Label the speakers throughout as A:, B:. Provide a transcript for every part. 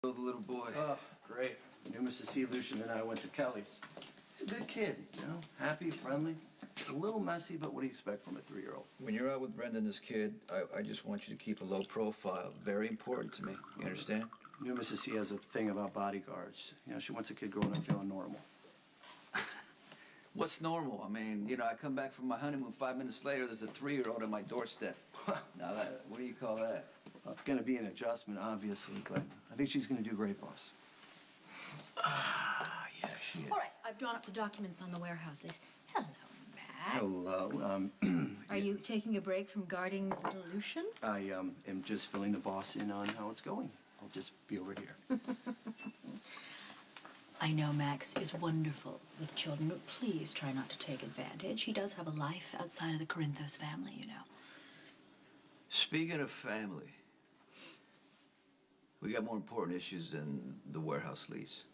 A: The little boy.
B: Oh, great. New Mrs. C. Lucian and I went to Kelly's. He's a good kid, you know, happy, friendly. A little messy, but what do you expect from a 3-year-old?
A: When you're out with Brenda and this kid, I just want you to keep a low profile. Very important to me. You understand?
B: New Mrs. C has a thing about bodyguards. You know, she wants a kid growing up feeling normal.
A: What's normal? I mean, you know, I come back from my honeymoon 5 minutes later, there's a 3-year-old at my doorstep. Now, what do you call that?
B: Well, it's going to be an adjustment, obviously, but I think she's going to do great, boss.
A: Yeah, she is.
C: All right, I've drawn up the documents on the warehouse list. Hello, Max.
B: Hello.
C: Are you taking a break from guarding little Lucian?
B: I am just filling the boss in on how it's going. I'll just be over here.
C: I know Max is wonderful with children, but please try not to take advantage. He does have a life outside of the Corinthos family, you know.
A: Speaking of family, we got more important issues than the warehouse lease.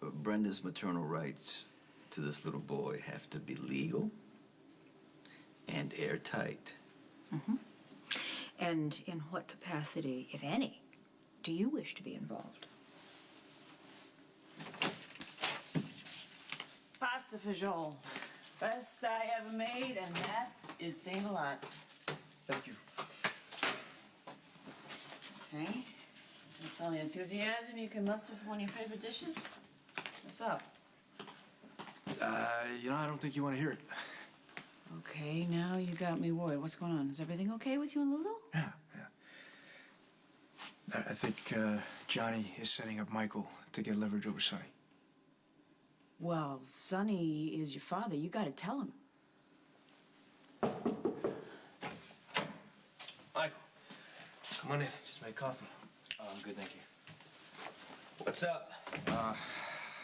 A: Brenda's maternal rights to this little boy have to be legal and airtight.
C: Mm-hmm. And in what capacity, if any, do you wish to be involved?
D: Pasta fagioli. Best I ever made, and that is saying a lot.
B: Thank you.
D: Okay. That's all the enthusiasm you can muster for one of your favorite dishes? What's up?
E: You know, I don't think you want to hear it.
D: Okay, now you got me worried. What's going on? Is everything okay with you and Lulu?
E: Yeah. I think Johnny is setting up Michael to get leverage over Sonny.
D: Well, Sonny is your father. You gotta tell him.
E: Michael, come on in. Just make coffee. I'm good, thank you.
A: What's up?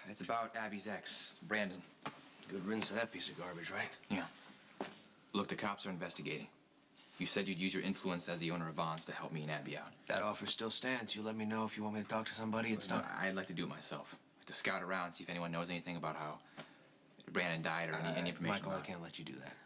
F: It's about Abby's ex, Brandon.
E: Good riddance to that piece of garbage, right?
F: Yeah. Look, the cops are investigating. You said you'd use your influence as the owner of Vaughn's to help me and Abby out.
E: That offer still stands. You let me know if you want me to talk to somebody. It's not.
F: I'd like to do it myself. To scout around, see if anyone knows anything about how Brandon died or any information
E: Michael,
F: about
E: I can't let you do that.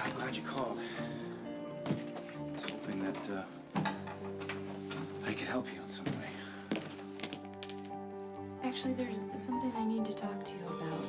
E: I'm glad you called. I was hoping that I could help you in some way.
G: Actually, there's something I need to talk to you about.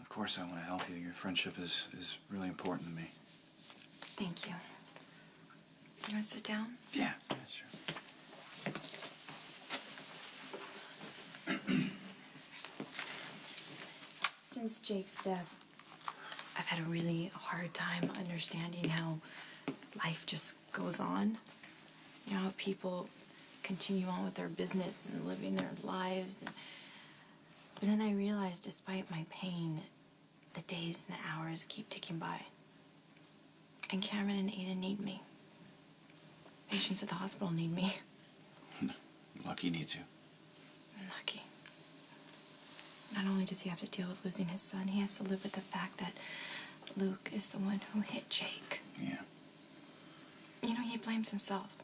E: Of course I want to help you. Your friendship is really important to me.
G: Thank you. You want to sit down?
E: Yeah, sure.
G: Since Jake's death, I've had a really hard time understanding how life just goes on. You know, how people continue on with their business and living their lives. But then I realized, despite my pain, the days and the hours keep ticking by. And Cameron and Ada need me. Patients at the hospital need me.
E: Lucky needs you.
G: I'm lucky. Not only does he have to deal with losing his son, he has to live with the fact that Luke is the one who hit Jake.
E: Yeah.
G: You know, he blames himself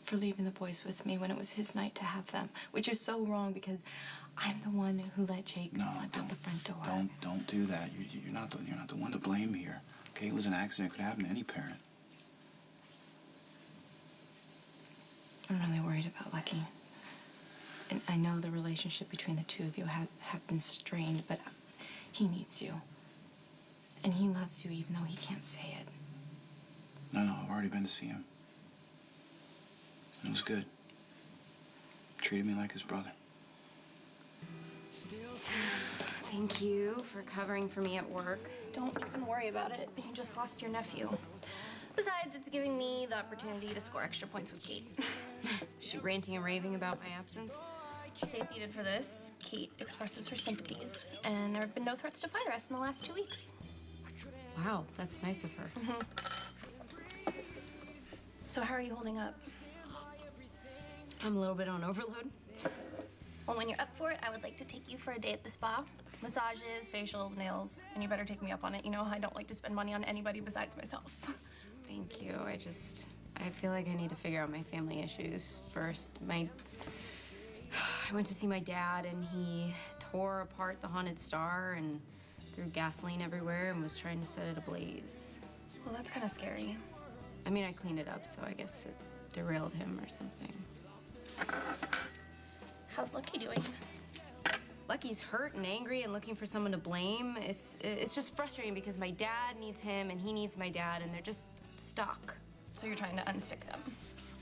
G: for leaving the boys with me when it was his night to have them, which is so wrong because I'm the one who let Jake slip out the front door.
E: Don't do that. You're not the one to blame here. Okay, it was an accident. It could happen to any parent.
G: I'm really worried about Lucky. And I know the relationship between the two of you have been strained, but he needs you. And he loves you even though he can't say it.
E: No, I've already been to see him. It was good. Treated me like his brother.
H: Thank you for covering for me at work. Don't even worry about it. You just lost your nephew. Besides, it's giving me the opportunity to score extra points with Kate.
G: Is she ranting and raving about my absence?
H: Stay seated for this. Kate expresses her sympathies, and there have been no threats to fire us in the last 2 weeks.
G: Wow, that's nice of her.
H: So how are you holding up?
G: I'm a little bit on overload.
H: Well, when you're up for it, I would like to take you for a day at the spa. Massages, facials, nails, and you better take me up on it. You know, I don't like to spend money on anybody besides myself.
G: Thank you. I feel like I need to figure out my family issues first. I went to see my dad, and he tore apart the haunted star and threw gasoline everywhere and was trying to set it ablaze.
H: Well, that's kind of scary.
G: I mean, I cleaned it up, so I guess it derailed him or something.
H: How's Lucky doing?
G: Lucky's hurt and angry and looking for someone to blame. It's just frustrating because my dad needs him and he needs my dad, and they're just stuck.
H: So you're trying to unstick them.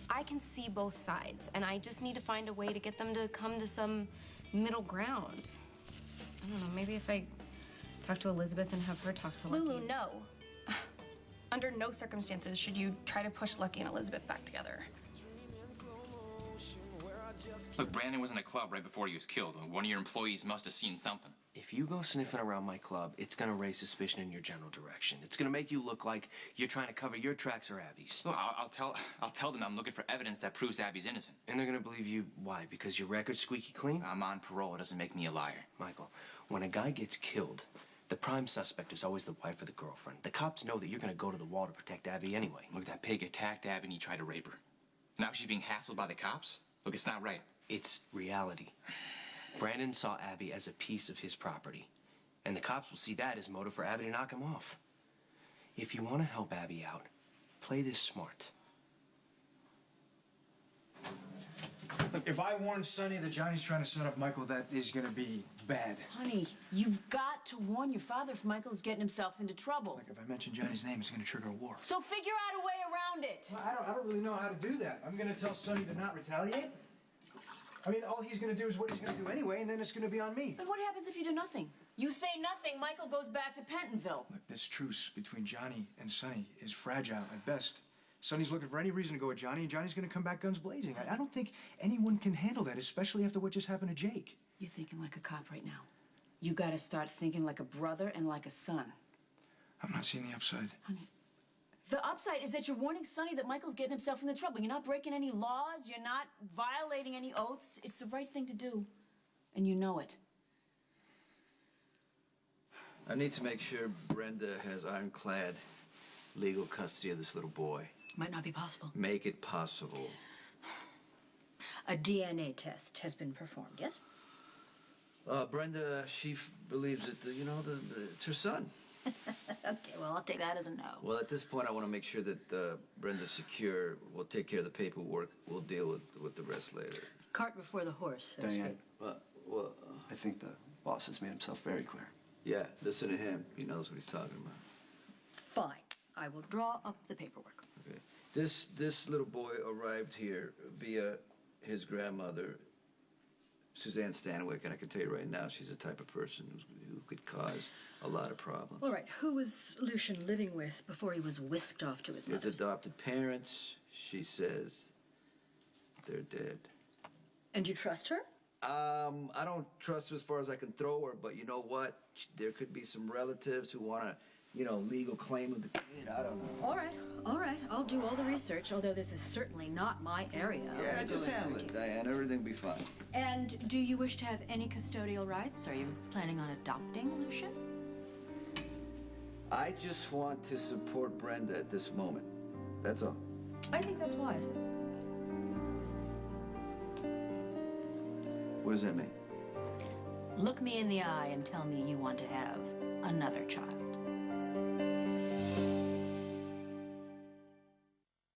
G: I can see both sides, and I just need to find a way to get them to come to some middle ground. I don't know, maybe if I talk to Elizabeth and have her talk to Lucky.
H: Lulu, no. Under no circumstances should you try to push Lucky and Elizabeth back together.
F: Look, Brandon was in the club right before he was killed. One of your employees must have seen something.
I: If you go sniffing around my club, it's gonna raise suspicion in your general direction. It's gonna make you look like you're trying to cover your tracks or Abby's.
F: Well, I'll tell them I'm looking for evidence that proves Abby's innocent.
I: And they're gonna believe you, why? Because your record's squeaky clean?
F: I'm on parole. It doesn't make me a liar.
I: Michael, when a guy gets killed, the prime suspect is always the wife or the girlfriend. The cops know that you're gonna go to the wall to protect Abby anyway.
F: Look, that pig attacked Abby and he tried to rape her. Now she's being hassled by the cops? Look, it's not right.
I: It's reality. Brandon saw Abby as a piece of his property. And the cops will see that as motive for Abby to knock him off. If you want to help Abby out, play this smart.
J: Look, if I warn Sonny that Johnny's trying to set up Michael, that is gonna be bad.
D: Honey, you've got to warn your father if Michael's getting himself into trouble.
J: Like, if I mention Johnny's name, it's gonna trigger a war.
D: So figure out a way around it.
J: Well, I don't really know how to do that. I'm gonna tell Sonny to not retaliate. I mean, all he's gonna do is what he's gonna do anyway, and then it's gonna be on me.
D: But what happens if you do nothing? You say nothing, Michael goes back to Pentonville.
J: Look, this truce between Johnny and Sonny is fragile at best. Sonny's looking for any reason to go at Johnny, and Johnny's gonna come back guns blazing. I don't think anyone can handle that, especially after what just happened to Jake.
D: You're thinking like a cop right now. You gotta start thinking like a brother and like a son.
J: I'm not seeing the upside.
D: Honey, the upside is that you're warning Sonny that Michael's getting himself into trouble. You're not breaking any laws. You're not violating any oaths. It's the right thing to do. And you know it.
A: I need to make sure Brenda has ironclad legal custody of this little boy.
C: Might not be possible.
A: Make it possible.
C: A DNA test has been performed, yes?
A: Brenda, she believes that, it's her son.
C: Okay, well, I'll take that as a no.
A: Well, at this point, I want to make sure that Brenda's secure. We'll take care of the paperwork. We'll deal with the rest later.
C: Cart before the horse, so to
B: Diane,
C: speak.
B: I think the boss has made himself very clear.
A: Yeah, listen to him. He knows what he's talking about.
C: Fine. I will draw up the paperwork.
A: Okay. This little boy arrived here via his grandmother, Suzanne Stanwyck, and I can tell you right now, she's the type of person who could cause a lot of problems.
C: All right, who was Lucian living with before he was whisked off to his
A: His
C: mother's?
A: adopted parents, she says they're dead.
C: And you trust her?
A: I don't trust her as far as I can throw her, but you know what? There could be some relatives who want to, legal claim of the kid. I don't know.
C: All right. I'll do all the research, although this is certainly not my area.
A: Yeah, just handle it, Diane. Everything will be fine.
C: And do you wish to have any custodial rights? Are you planning on adopting Lucian?
A: I just want to support Brenda at this moment. That's all.
C: I think that's wise.
A: What does that mean?
C: Look me in the eye and tell me you want to have another child.